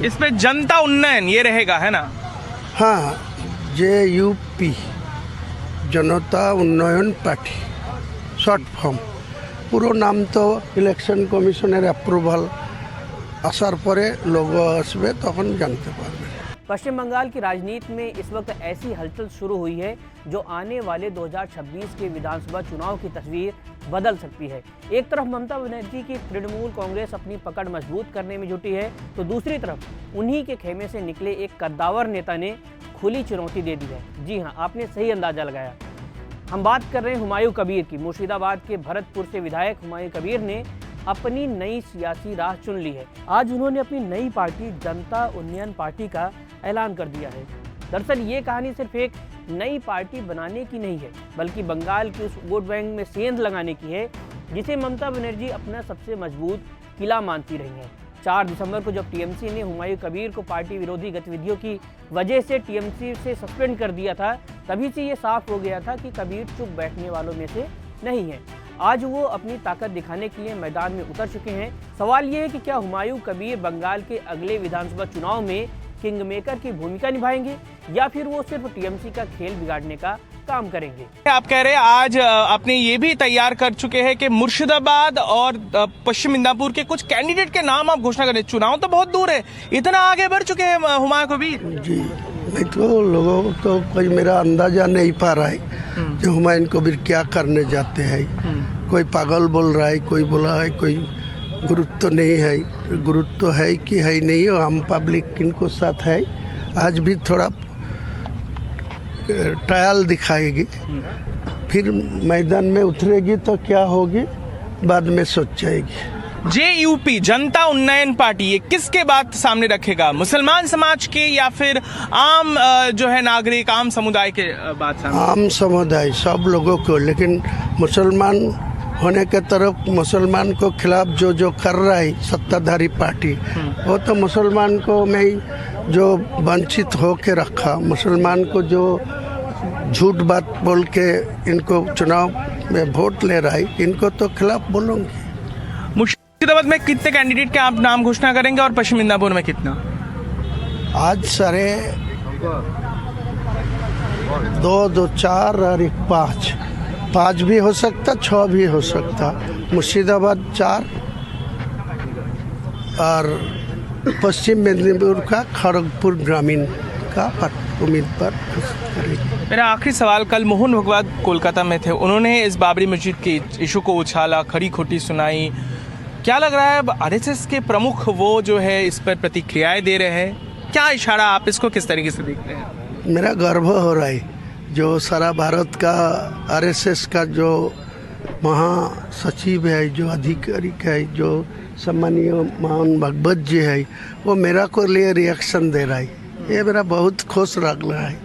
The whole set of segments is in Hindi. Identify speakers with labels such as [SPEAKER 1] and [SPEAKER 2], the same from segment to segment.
[SPEAKER 1] इसमें जनता उन्नयन ये रहेगा, है ना?
[SPEAKER 2] हाँ, JUP जनता उन्नयन पार्टी शॉर्ट फॉर्म। পুরো নাম তো ইলেকশন কমিশনের অ্যাপ্রুভাল আসার পরে লোগো আসবে তখন জানতে পারবে।
[SPEAKER 3] पश्चिम बंगाल की राजनीति में इस वक्त ऐसी हलचल शुरू हुई है जो आने वाले 2026 के विधानसभा चुनाव की तस्वीर बदल सकती है। एक तरफ ममता बनर्जी की तृणमूल कांग्रेस अपनी पकड़ मजबूत करने में जुटी है, तो दूसरी तरफ उन्हीं के खेमे से निकले एक कद्दावर नेता ने खुली चुनौती दे दी है। जी हाँ, आपने सही अंदाजा लगाया। हम बात कर रहे हैं हुमायूं कबीर की। मुर्शिदाबाद के भरतपुर से विधायक हुमायूं कबीर ने अपनी नई सियासी राह चुन ली है। आज उन्होंने अपनी नई पार्टी जनता उन्नयन पार्टी का ऐलान कर दिया है। दरअसल ये कहानी सिर्फ एक नई पार्टी बनाने की नहीं है, बल्कि बंगाल के उस वोट बैंक में सेंध लगाने की है जिसे ममता बनर्जी अपना सबसे मजबूत किला मानती रही हैं। 4 दिसंबर को जब टीएमसी ने हुमायूं कबीर को पार्टी विरोधी गतिविधियों की वजह से टीएमसी से सस्पेंड कर दिया था, तभी से ये साफ हो गया था कि कबीर चुप बैठने वालों में से नहीं है। आज वो अपनी ताकत दिखाने के लिए मैदान में उतर चुके हैं। सवाल ये है कि क्या हुमायूं कबीर बंगाल के अगले विधानसभा चुनाव में किंग मेकर की भूमिका निभाएंगे या फिर वो सिर्फ टीएमसी का खेल बिगाड़ने का काम करेंगे।
[SPEAKER 1] आप कह रहे हैं आज आपने ये भी तैयार कर चुके हैं कि मुर्शिदाबाद और पश्चिम मिदनापुर के कुछ कैंडिडेट के नाम आप घोषणा करें। चुनाव तो बहुत दूर है, इतना आगे बढ़ चुके हैं हुमायूं कबीर।
[SPEAKER 2] जी, नहीं तो लोगों को तो कोई मेरा अंदाजा नहीं पा रहा है जो हुमायूं कबीर क्या करने जाते हैं। कोई पागल बोल रहा है, कोई बोला है कोई गुरुत्व नहीं है। गुरुत्व है कि है नहीं, हम पब्लिक किनको साथ है। आज भी थोड़ा ट्रायल दिखाएगी, फिर मैदान में उतरेगी तो क्या होगी बाद में सोच जाएगी।
[SPEAKER 1] JUP जनता उन्नयन पार्टी ये किसके बात सामने रखेगा? मुसलमान समाज के या फिर आम जो है नागरिक, आम समुदाय के बात सामने?
[SPEAKER 2] आम समुदाय सब लोगों को, लेकिन मुसलमान होने के तरफ मुसलमान को खिलाफ जो कर रहा है सत्ताधारी पार्टी, वो तो मुसलमान को में जो वंचित हो के रखा, मुसलमान को जो झूठ बात बोल के इनको चुनाव में वोट ले रहा है, इनको तो खिलाफ बोलूँगी।
[SPEAKER 1] मुर्शिदाबाद में कितने कैंडिडेट के आप नाम घोषणा करेंगे और पश्चिम मिदनापुर में कितना?
[SPEAKER 2] आज सारे 2, 4 और 1 5 भी हो सकता, 6 भी हो सकता। मुर्शिदाबाद 4 और पश्चिम मिदनापुर का खड़गपुर ग्रामीण का उम्मीदवार करेंगे।
[SPEAKER 1] मेरा आखिरी सवाल, कल मोहन भागवत कोलकाता में थे, उन्होंने इस बाबरी मस्जिद के इशू को उछाला, खरी खोटी सुनाई। क्या लग रहा है अब आरएसएस के प्रमुख वो जो है इस पर प्रतिक्रियाएं दे रहे हैं? क्या इशारा, आप इसको किस तरीके से देखते हैं?
[SPEAKER 2] मेरा गर्व हो रहा है जो सारा भारत का आरएसएस का जो महासचिव है, जो आधिकारिक है, जो सम्मानीय मोहन भागवत जी है, वो मेरा को लिए रिएक्शन दे रहा है। ये मेरा बहुत खुश लग रहा है।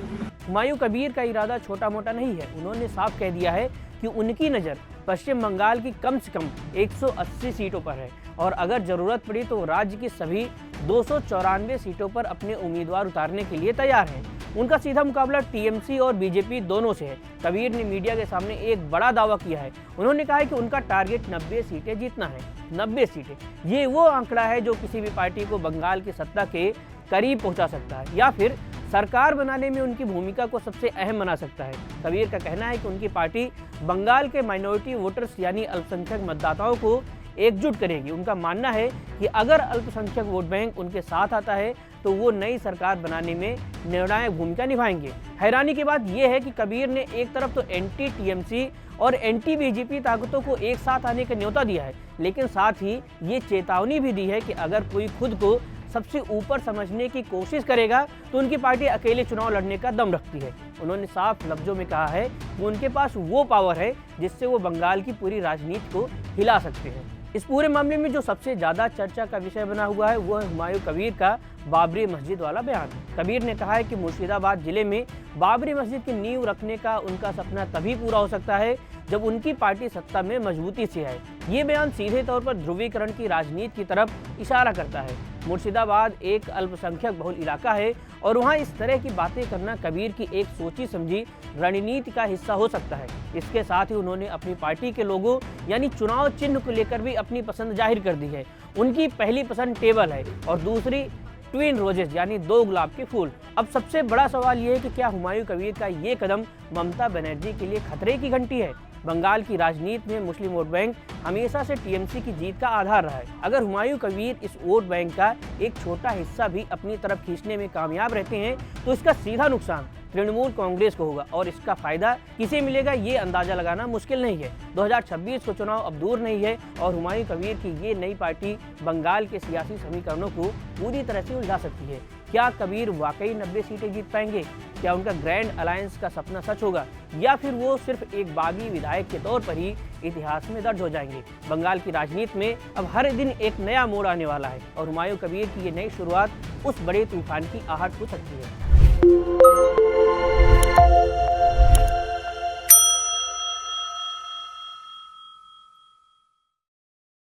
[SPEAKER 3] हुमायूं कबीर का इरादा छोटा मोटा नहीं है। उन्होंने साफ कह दिया है कि उनकी नज़र पश्चिम बंगाल की कम से कम 180 सीटों पर है और अगर ज़रूरत पड़ी तो राज्य की सभी 294 सीटों पर अपने उम्मीदवार उतारने के लिए तैयार हैं। उनका सीधा मुकाबला टीएमसी और बीजेपी दोनों से है। कबीर ने मीडिया के सामने एक बड़ा दावा किया है। उन्होंने कहा है कि उनका टारगेट 90 सीटें जीतना है। 90 सीटें, ये वो आंकड़ा है जो किसी भी पार्टी को बंगाल की सत्ता के करीब पहुंचा सकता है या फिर सरकार बनाने में उनकी भूमिका को सबसे अहम बना सकता है। कबीर का कहना है कि उनकी पार्टी बंगाल के माइनॉरिटी वोटर्स यानी अल्पसंख्यक मतदाताओं को एकजुट करेगी। उनका मानना है कि अगर अल्पसंख्यक वोट बैंक उनके साथ आता है तो वो नई सरकार बनाने में निर्णायक भूमिका निभाएंगे। हैरानी की बात यह है कि कबीर ने एक तरफ तो एंटी टीएमसी और एंटी बीजेपी ताकतों को एक साथ आने का न्योता दिया है, लेकिन साथ ही ये चेतावनी भी दी है कि अगर कोई खुद को सबसे ऊपर समझने की कोशिश करेगा तो उनकी पार्टी अकेले चुनाव लड़ने का दम रखती है। उन्होंने साफ लफ्जों में कहा है कि उनके पास वो पावर है जिससे वो बंगाल की पूरी राजनीति को हिला सकते हैं। इस पूरे मामले में जो सबसे ज़्यादा चर्चा का विषय बना हुआ है वो है हुमायूं कबीर का बाबरी मस्जिद वाला बयान। कबीर ने कहा है कि मुर्शिदाबाद जिले में बाबरी मस्जिद की नींव रखने का उनका सपना तभी पूरा हो सकता है जब उनकी पार्टी सत्ता में मजबूती से आए। ये बयान सीधे तौर पर ध्रुवीकरण की राजनीति की तरफ इशारा करता है। मुर्शिदाबाद एक अल्पसंख्यक बहुल इलाका है और वहाँ इस तरह की बातें करना कबीर की एक सोची समझी रणनीति का हिस्सा हो सकता है। इसके साथ ही उन्होंने अपनी पार्टी के लोगों यानी चुनाव चिन्ह को लेकर भी अपनी पसंद जाहिर कर दी है। उनकी पहली पसंद टेबल है और दूसरी ट्विन रोजेस यानी 2 गुलाब के फूल। अब सबसे बड़ा सवाल ये है कि क्या हुमायूं कबीर का ये कदम ममता बनर्जी के लिए खतरे की घंटी है? बंगाल की राजनीति में मुस्लिम वोट बैंक हमेशा से टीएमसी की जीत का आधार रहा है। अगर हुमायूं कबीर इस वोट बैंक का एक छोटा हिस्सा भी अपनी तरफ खींचने में कामयाब रहते हैं तो इसका सीधा नुकसान तृणमूल कांग्रेस को होगा और इसका फायदा किसे मिलेगा ये अंदाजा लगाना मुश्किल नहीं है। 2026 को चुनाव अब दूर नहीं है और हुमायूं कबीर की ये नई पार्टी बंगाल के सियासी समीकरणों को पूरी तरह से उलझा सकती है। क्या कबीर वाकई 90 सीटें जीत पाएंगे? क्या उनका ग्रैंड अलायंस का सपना सच होगा या फिर वो सिर्फ एक बागी विधायक के तौर पर ही इतिहास में दर्ज हो जाएंगे? बंगाल की राजनीति में अब हर दिन एक नया मोड़ आने वाला है और हुमायूं कबीर की ये नई शुरुआत उस बड़े तूफान की आहट हो सकती है।